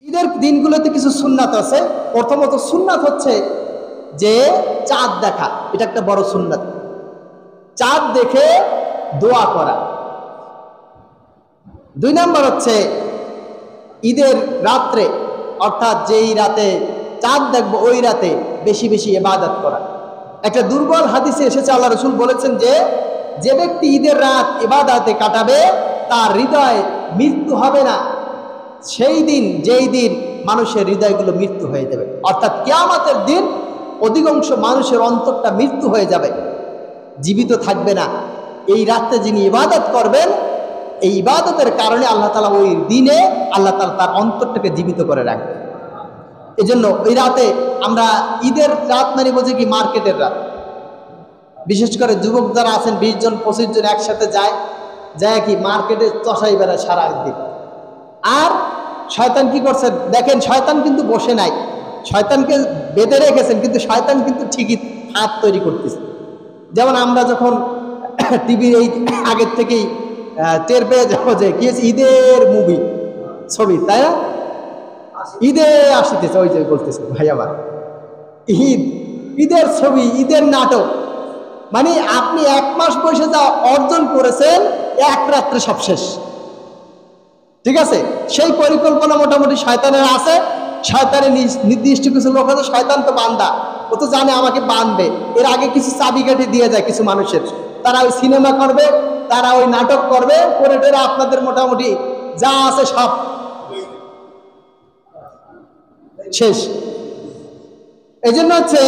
ঈদের দিনগুলোতে কিছু সুন্নাত আছে। প্রথমত সুন্নাত হচ্ছে যে চাঁদ দেখা, এটা একটা বড় সুন্নাত। চাঁদ দেখে দোয়া করা। 2 নম্বর হচ্ছে ঈদের রাত্রে, অর্থাৎ যেই রাতে চাঁদ দেখবো ওই রাতে বেশি বেশি ইবাদত করা। একটা দুর্বল হাদিসে এসেছে, আল্লাহ রাসূল বলেছেন যে যে ব্যক্তি ঈদের রাত ইবাদতে কাটাবে তার হৃদয়ে মৃত্যু হবে না সেই দিন, যেই দিন মানুষের হৃদয়গুলো মৃত্যু হয়ে যাবে। অর্থাৎ কিয়ামতের দিন অধিকাংশ মানুষের অন্তরটা মৃত্যু হয়ে যাবে, জীবিত থাকবে না। এই রাতে যিনি ইবাদত করবেন, এই ইবাদতের কারণে আল্লাহ তাআলা ওই দিনে আল্লাহ তাআলা তার অন্তরটাকে জীবিত করে রাখবে। এই জন্য ওই রাতে আমরা ঈদের রাত মানে বোঝে কি মার্কেটের রাত। বিশেষ করে যুবক যারা আছেন 20 জন 25 জন একসাথে যায় কি মার্কেটে চষাই বেড়ায় সারা দিন। আর শয়তান কি করছে দেখেন, শয়তান কিন্তু বসে নাই, শয়তানকে বেঁধে রেখেছেন, কিন্তু শয়তান কিন্তু ঠিকই হাত তৈরি করতেছে। যেমন আমরা যখন টিভির এই আগের থেকেই টের পেয়ে যাবো যে কি ঈদের মুভি ছবি, তাই না? ঈদে আসতেছে, ওই যে বলতেছে ভাই আবার ঈদের ছবি, ঈদের নাটক, মানে আপনি 1 মাস বসে যা অর্জন করেছেন এক রাত্রে সব শেষ। ঠিক আছে, সেই পরিকল্পনা মোটামুটি শয়তানের আছে। শয়তানের নির্দিষ্ট কিছু লোক আছে, শয়তান তো বান্দা, ও তো জানে আমাকে বাঁধবে। এর আগে কিছু চাবিকাঠি দিয়ে যায় কিছু মানুষের, তারা ওই সিনেমা করবে, তারা ওই নাটক করবে, করে টেরে আপনাদের মোটামুটি যা আছে সব শেষ। এই জন্য হচ্ছে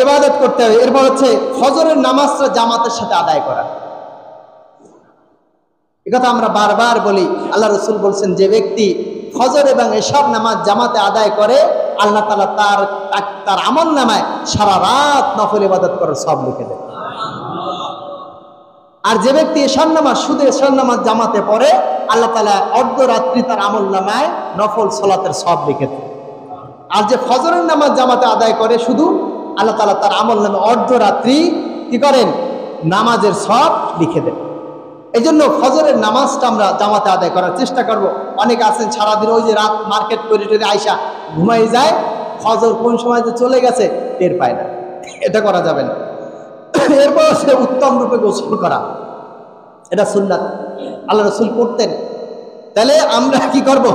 ইবাদত করতে হবে। এরপর হচ্ছে ফজরের নামাজটা জামাতের সাথে আদায় করা। একথা আমরা বারবার বলি। আল্লাহ রাসূল বলছেন যে ব্যক্তি ফজর এবং এশার নামাজ জামাতে আদায় করে আল্লাহ তাআলা তার আমল নামায় সারা রাত নফল ইবাদত করার সব লিখে দেন। আর যে ব্যক্তি শুধু এশার নামাজ জামাতে পড়ে আল্লাহ তাআলা অর্ধরাত্রি তার আমল নামায় নফল সালাতের সব লিখে দেন। আর যে ফজরের নামাজ জামাতে আদায় করে শুধু, আল্লাহ তাআলা তার আমল নামে অর্ধরাত্রি কি করেন, নামাজের সব লিখে দেন। এই জন্য ফজরের নামাজটা আমরা জামাতে আদায় করার চেষ্টা করব। অনেক আছেন সারাদিন ওই যে রাত মার্কেট করে আইসা ঘুমাই যায়, ফজর কোন সময় যে চলে গেছে টের পায় না। এটা করা যাবে না। এরপর সে উত্তম রূপে গোসল করা, এটা সুন্নাত, আল্লাহ রাসূল করতেন। তাহলে আমরা কি করব,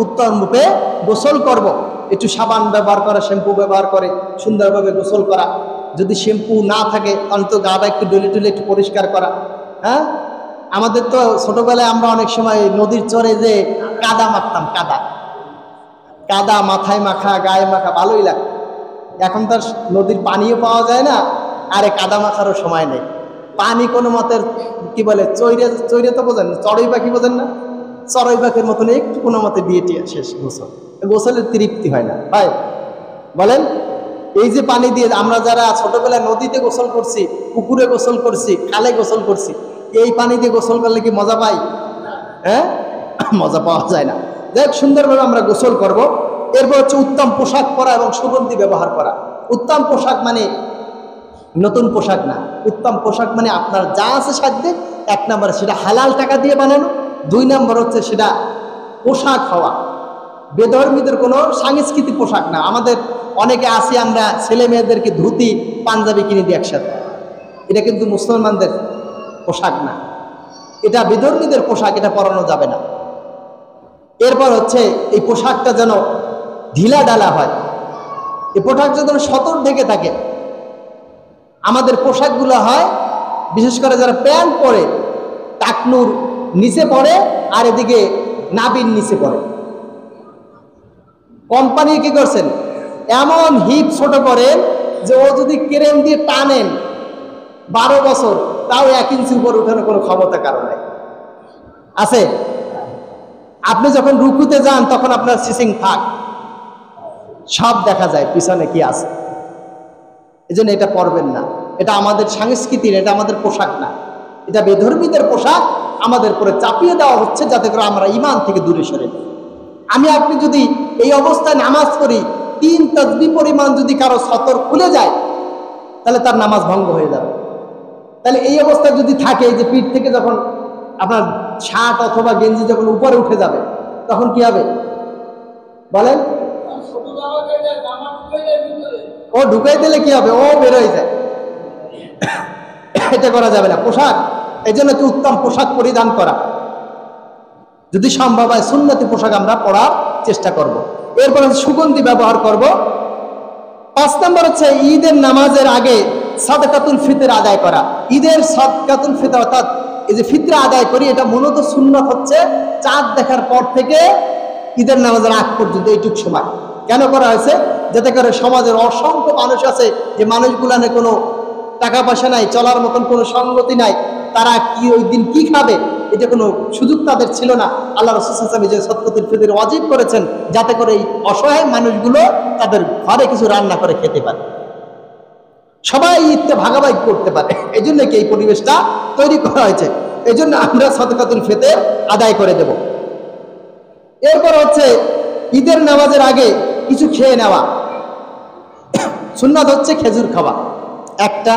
উত্তম রূপে গোসল করব। একটু সাবান ব্যবহার করা, শ্যাম্পু ব্যবহার করে সুন্দরভাবে গোসল করা। যদি শ্যাম্পু না থাকে অন্তত গাটা একটু ডলে টলে একটু পরিষ্কার করা। হ্যাঁ, আমাদের তো ছোটবেলায় আমরা অনেক সময় নদীর চরে যে কাদা মাখতাম, কাদা মাথায় মাখা, গায়ে মাখা, ভালোই লাগতো। এখন তার নদীর পানিও পাওয়া যায় না, আরে কাদা মাখারও সময় নেই। পানি কোনো মতের কি বলে চৈরে তো বোঝেন, চড়ুই পাখি বোঝেন না, চড়ুই পাখির মতন একটু কোনো মতে দিয়ে টিয়ে শেষ গোসলের তৃপ্তি হয় না ভাই, বলেন? এই যে পানি দিয়ে আমরা যারা ছোটবেলায় নদীতে গোসল করছি, পুকুরে গোসল করছি, খালে গোসল করছি, এই পানি দিয়ে গোসল করলে কি মজা পাই? হ্যাঁ, মজা পাওয়া যায় না। দেখ, সুন্দরভাবে আমরা গোসল করব। এরপর হচ্ছে উত্তম পোশাক পরা এবং সুগন্ধি ব্যবহার করা। উত্তম পোশাক মানে নতুন পোশাক না, উত্তম পোশাক মানে আপনার যা আছে সাধ্যে। 1 নম্বরে সেটা হালাল টাকা দিয়ে বানানো, 2 নম্বর হচ্ছে সেটা পোশাক হওয়া বেধর্মীদের কোনো সাংস্কৃতিক পোশাক না। আমাদের অনেকে আসি আমরা ছেলে মেয়েদেরকে ধুতি পাঞ্জাবি কিনে দিই একসাথে, এটা কিন্তু মুসলমানদের পোশাক না, এটা বেধর্মীদের পোশাক, এটা পরানো যাবে না। এরপর হচ্ছে এই পোশাকটা যেন ঢিলা ডালা হয়, এই পোশাকটা যেন সতর ঢেকে থাকে। আমাদের পোশাকগুলো হয় বিশেষ করে যারা প্যান্ট পরে টাকনুর নিচে পড়ে আর এদিকে নাবির নিচে পড়ে। কোম্পানি কি করছেন, এমন হিপ ছোট করেন যে ও যদি ক্রেন দিয়ে টানেন 12 বছর তাও 1 ইঞ্চি উপর উঠানোর কোনো ক্ষমতা কারণ নেই আছে। আপনি যখন রুকুতে যান তখন আপনার সিসিং থাক সব দেখা যায় পিছনে কি আছে। এই জন্য এটা পরবেন না, এটা আমাদের সংস্কৃতির, এটা আমাদের পোশাক না, এটা বেধর্মীদের পোশাক আমাদের পরে চাপিয়ে দেওয়া হচ্ছে যাতে করে আমরা ঈমান থেকে দূরে সরে যাই। আমি আপনি যদি এই অবস্থায় নামাজ পড়ি, 3 তাসবিহ পরিমাণ যদি কারো সতর খুলে যায় তাহলে তার নামাজ ভঙ্গ হয়ে যাবে। তাহলে এই অবস্থায় যদি থাকে যে পিঠ থেকে যখন আপনার শার্ট অথবা গেঞ্জি যখন উপরে উঠে যাবে তখন কি হবে? বলেন, ও ঢুকাই দিলে কি হবে, ও বেরোয় যায়, এটা করা যাবে না। পোশাক, এই জন্য কি উত্তম পোশাক পরিধান করা, যদি সম্ভব হয় সুন্নতি পোশাক আমরা পরার চেষ্টা করব। এরপর সুগন্ধি ব্যবহার করব। 5 নম্বর হচ্ছে ঈদের নামাজের আগে সাদকাতুল ফিতর আদায় করা। ঈদের সাদকাতুল ফিতর অর্থাৎ এই যে ফিতরা আদায় করি, এটা মূলত সুন্নত হচ্ছে চাঁদ দেখার পর থেকে ঈদের নামাজের আগ পর্যন্ত এইটুক সময়। কেন করা হয়েছে? যাতে করে সমাজের অসংখ্য মানুষ আছে, যে মানুষগুলানে কোনো টাকা পয়সা নাই, চলার মতন কোনো সঙ্গতি নাই, তারা কি ওই দিন কি খাবে, এটা কোনো সুযোগ তাদের ছিল না। আল্লাহ রাসূল সাল্লাল্লাহু আলাইহি ওয়াসাল্লাম যে সাদকাতুল ফিতর ওয়াজিব করেছেন, যাতে করে এই অসহায় মানুষগুলো তাদের ঘরে কিছু রান্না করে খেতে পারে, সবাই ঈদটা ভাগাভাগি করতে পারে। এই জন্য কি এই পরিবেশটা তৈরি করা হয়েছে। এই জন্য আমরা সাদকাতুল ফিতর আদায় করে দেব। এরপর হচ্ছে ঈদের নামাজের আগে কিছু খেয়ে নেওয়া। সুন্নাত হচ্ছে খেজুর খাওয়া, 1টা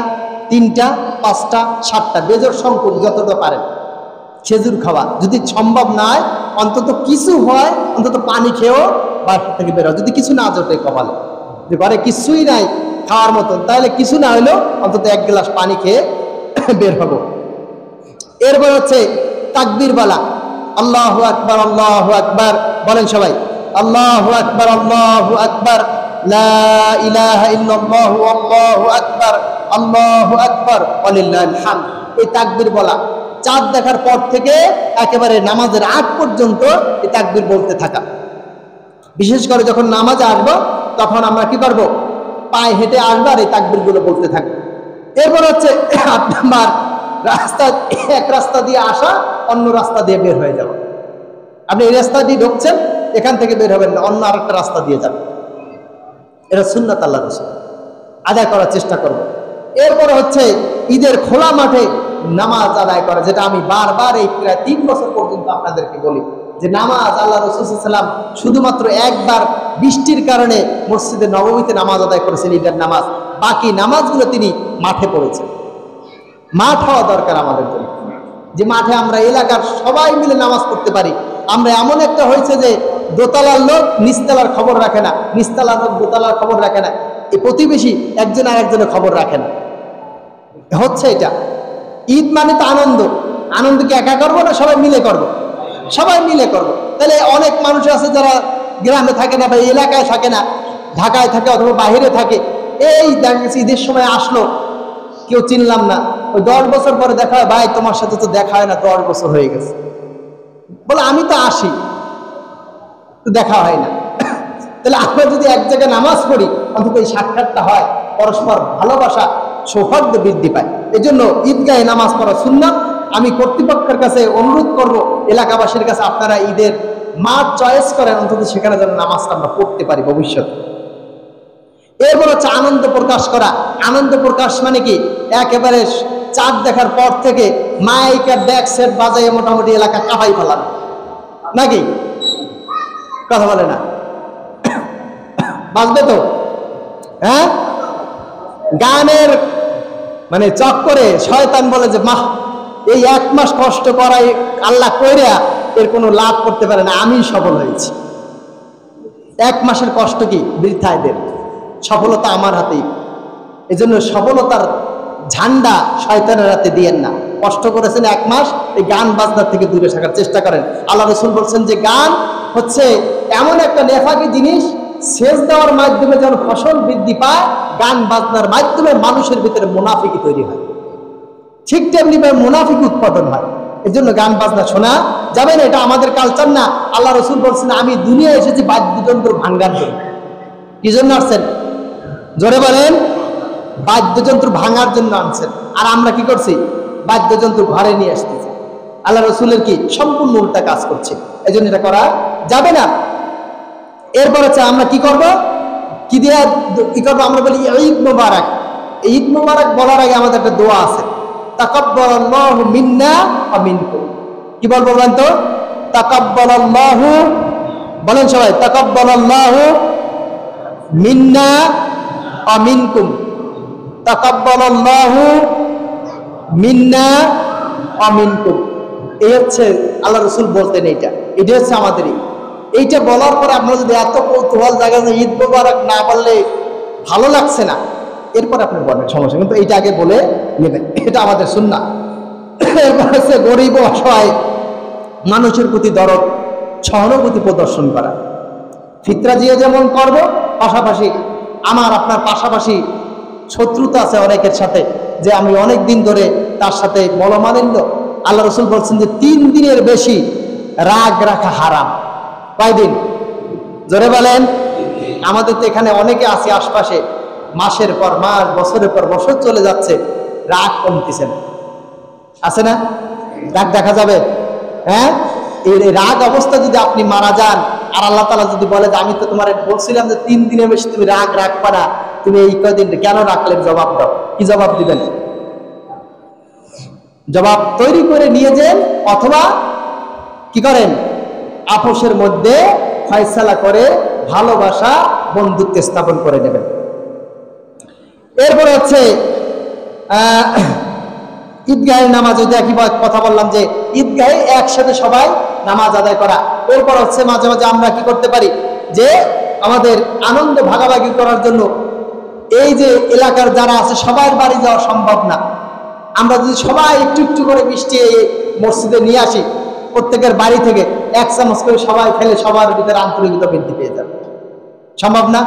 3টা 5টা 7টা বেজোড় সংখ্যক যতটা পারেন খেজুর খাওয়া। যদি সম্ভব না হয় অন্তত কিছু হয়, অন্তত পানি খেয়েও বাসা থেকে বেরো। যদি কিছু না জোটে কপালে, যে ঘরে কিছুই নাই খাওয়ার মতন, তাহলে কিছু না হলেও অন্তত 1 গ্লাস পানি খেয়ে বের হবো। এরপর হচ্ছে তাকবীর বলা, আল্লাহু আকবার আল্লাহু আকবার, বলেন সবাই আল্লাহু আকবার আল্লাহু আকবার, লা ইলাহা ইল্লাল্লাহু আল্লাহু আকবার আল্লাহু আকবার ওয়ালিল্লাহিল হামদ। এই তাকবীর বলা চাঁদ দেখার পর থেকে একেবারে নামাজের আগ পর্যন্ত এই তাকবীর বলতে থাকা। বিশেষ করে যখন নামাজে আসবো তখন আমরা কি করব, পায়ে হেঁটে আসবো আর এই তাকবীরগুলো বলতে থাকবো। এরপর হচ্ছে আপনার রাস্তা, এক রাস্তা দিয়ে আসা, অন্য রাস্তা দিয়ে বের হয়ে যাওয়া। আপনি এই রাস্তা দিয়ে ঢুকছেন, এখান থেকে বের হবেন না, অন্য আরেকটা রাস্তা দিয়ে যাবেন। এটা সুন্নাত আল্লাহ রাসূল, আদায় করার চেষ্টা করব। এরপর হচ্ছে ঈদের খোলা মাঠে নামাজ আদায় করা, যেটা আমি বারবার এই প্রায় 3 বছর পর্যন্ত আপনাদেরকে বলি, যে নামাজ আল্লাহ রাসূল সাল্লাল্লাহু আলাইহি ওয়াসাল্লাম শুধুমাত্র একবার বৃষ্টির কারণে মসজিদে নববীতে নামাজ আদায় করেছেন, ঈদের নামাজ। বাকি নামাজগুলো তিনি মাঠে পড়েছেন। মাঠ হওয়া দরকার আমাদের জন্য, যে মাঠে আমরা এলাকার সবাই মিলে নামাজ পড়তে পারি। আমরা এমন একটা হয়েছে যে দোতলার লোক নিচতলার খবর রাখে না, নিচতলার লোক দোতলার খবর রাখে না, এই প্রতিবেশী একজন আর একজনের খবর রাখে না, হচ্ছে এটা। ঈদ মানে তো আনন্দ, আনন্দকে একা করবো না, সবাই মিলে করব, সবাই মিলে করব। তাহলে অনেক মানুষ আছে যারা গ্রামে থাকে না বা এলাকায় থাকে না, ঢাকায় থাকে অথবা বাহিরে থাকে, এই দেখা গেছে ঈদের সময় আসলো, কেউ চিনলাম না, ওই 10 বছর পরে দেখা হয়, ভাই তোমার সাথে তো দেখা হয় না, 10 বছর হয়ে গেছে। বলে আমি তো আসি, তো দেখা হয় না। তাহলে আমরা যদি এক জায়গায় নামাজ পড়ি, অন্তত এই সাক্ষাৎটা হয়, পরস্পর ভালোবাসা সৌহার্দ্য বৃদ্ধি পায়। এই জন্য ঈদগাহে নামাজ পড়া সুন্নাত। আমি কর্তৃপক্ষের কাছে অনুরোধ করব, এলাকাবাসীর কাছে, আপনারা ঈদের মাঠ চয়েস করেন, অন্তত সেখানে যেন নামাজটা আমরা পড়তে পারি ভবিষ্যৎ। এরপর হচ্ছে আনন্দ প্রকাশ করা। আনন্দ প্রকাশ মানে কি, একেবারে চাঁদ দেখার পর থেকে মাইক আর ডেক সেট বাজাইয়ে মোটামুটি এলাকা কাঁপাই ফেলান, নাকি? কথা বলে না, বাজবে তো, হ্যাঁ? গানের মানে চক্করে শয়তান বলে যে মা, এই 1 মাস কষ্ট করাই আল্লাহ কইরা এর কোনো লাভ করতে পারে না, আমি সফল হয়েছি। 1 মাসের কষ্ট কি বৃথায় দেন, সফলতা আমার হাতেই। এই জন্য সফলতার ঝান্ডা শয়তানের হাতে দিয়েন না। কষ্ট করেছেন 1 মাস, এই গান বাজনার থেকে দূরে থাকার চেষ্টা করেন। আল্লাহ রাসূল বলছেন যে গান হচ্ছে এমন একটা নেফাকি জিনিস, সেচ দেওয়ার মাধ্যমে যেমন ফসল বৃদ্ধি পায়, গান বাজনার মাধ্যমে মানুষের ভিতরে মুনাফিকি তৈরি হয়, ঠিক তেমনি ভাবে মুনাফিকি উৎপাদন হয়। এই জন্য গান বাজনা শোনা যাবে না, এটা আমাদের কালচার না। আল্লাহ রাসূল বলছেন আমি দুনিয়ায় এসেছি বাদ্যযন্ত্র ভাঙ্গার জন্য। কি জন্য আসছেন? জোরে বলেন। বাদ্যযন্ত্র ভাঙার জন্য আনছেন। আর আমরা কি করছি? বাদ্যযন্ত্র ঘরে নিয়ে আসতেছি। আল্লাহ রাসূলের কি সম্পূর্ণ উল্টা কাজ করছে। এই জন্য এটা করা যাবে না। এরপর হচ্ছে আমরা কি করব, কি দিয়ে কি করবো? আমরা বলি ঈদ মুবারক। ঈদ মুবারক বলার আগে আমাদের একটা দোয়া আছে, তাকাব্বালাল্লাহু মিন্না ওয়া মিনকুম। কি বলবো বলেন তো? তাকাব্বালাল্লাহু, বলেন সবাই, তাকাব্বালাল্লাহু মিন্না ওয়া মিনকুম। তাকাব্বালাল্লাহু মিন্না ওয়া মিনকুম। এই হচ্ছে আল্লাহ রাসূল বলতেন, এটা হচ্ছে আমাদেরই। এইটা বলার পরে আপনার যদি এত কৌতূহল জায়গা যে ঈদ মোবারক না বললে ভালো লাগছে না, এরপর আপনি বলবেন, সমস্যা, কিন্তু এইটা আগে বলে নেবেন, এটা আমাদের সুন্নাহ। এরপর হচ্ছে গরিব অসহায় মানুষের প্রতি দরদ সহানুভূতি প্রদর্শন করা। ফিতরা দিয়ে যেমন করব, পাশাপাশি আমার আপনার পাশাপাশি শত্রুতা আছে অনেকের সাথে, যে আমি অনেক দিন ধরে তার সাথে মনোমালিন্য। আল্লাহ রসুল বলছেন যে 3 দিনের বেশি রাগ রাখা হারাম। কয়দিন? জোরে বলেন। আমাদের তো এখানে অনেকে আছে আশপাশে, মাসের পর মাস, বছরের পর বছর চলে যাচ্ছে, রাগ কমতেছে না, আছে না? রাগ দেখা যাবে, হ্যাঁ? এই রাগ অবস্থা যদি আপনি মারা যান, আর আল্লাহ তাআলা যদি বলে যে আমি তো তোমার বলছিলাম যে 3 দিনের বেশি তুমি রাগ রাখবা না, তুমি এই কয়দিন কেন রাখলেন? জবাব দাও। কি জবাব দিবেন? জবাব তৈরি করে নিয়ে যান, অথবা কি করেন? আপোষের মধ্যে ফয়সালা করে ভালোবাসা বন্ধুত্ব স্থাপন করে নেবেন। এরপর হচ্ছে ঈদগাহের নামাজ, ওই একই কথা বললাম যে ঈদগাহে একসাথে সবাই নামাজ আদায় করা। এরপর হচ্ছে মাঝে মাঝে আমরা কি করতে পারি, যে আমাদের আনন্দ ভাগাভাগি করার জন্য এই যে এলাকার যারা আছে সবার বাড়ি যাওয়া সম্ভব না, আমরা যদি সবাই একটু একটু করে মিষ্টি মসজিদে নিয়ে আসি, প্রত্যেকের বাড়ি থেকে 1 চামচ করে সবাই খেলে সবার ভিতরে আন্তরিকতা বৃদ্ধি পেয়ে যাবে। সম্ভব না?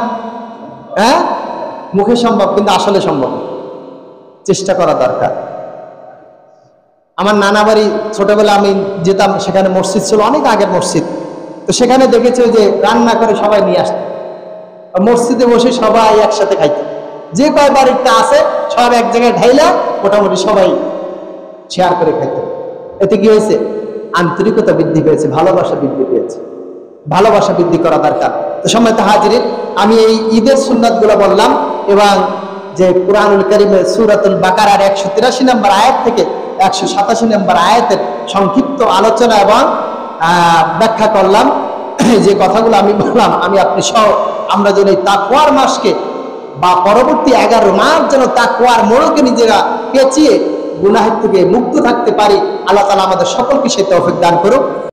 হ্যাঁ, মুখে সম্ভব, কিন্তু আসলে সম্ভব। চেষ্টা করা দরকার। আমার নানা বাড়ি ছোটবেলা আমি যেতাম, সেখানে মসজিদ ছিল, অনেক আগের মসজিদ। তো সেখানে দেখেছি যে রান্না করে সবাই নিয়ে আসতো, মসজিদে বসে সবাই একসাথে খাইতো। যে কয় বাড়িটা আছে সব এক জায়গায় ঢাইলা মোটামুটি সবাই শেয়ার করে খাইতো। এতে কি হয়েছে? আন্তরিকতা বৃদ্ধি পেয়েছে, ভালোবাসা বৃদ্ধি পেয়েছে। ভালোবাসা বৃদ্ধি করা দরকার। তো সম্মানিত হাজিরিন, আমি এই ঈদের সুন্নাতগুলো বললাম, এবং যে কুরআনুল কারীমের সূরাতুল বাকারার 183 নম্বর আয়াত থেকে 187 নম্বর আয়াতের সংক্ষিপ্ত আলোচনা এবং ব্যাখ্যা করলাম। যে কথাগুলো আমি বললাম, আমি আপনি সহ আমরা যেন এই তাকওয়ার মাসকে বা পরবর্তী 11 মাস যেন তাকওয়ার মোড়কে নিজেরা পেঁচিয়ে গুনাহের থেকে মুক্ত থাকতে পারি। আল্লাহ তাআলা আমাদের সকলকে সে তৌফিক দান করুক।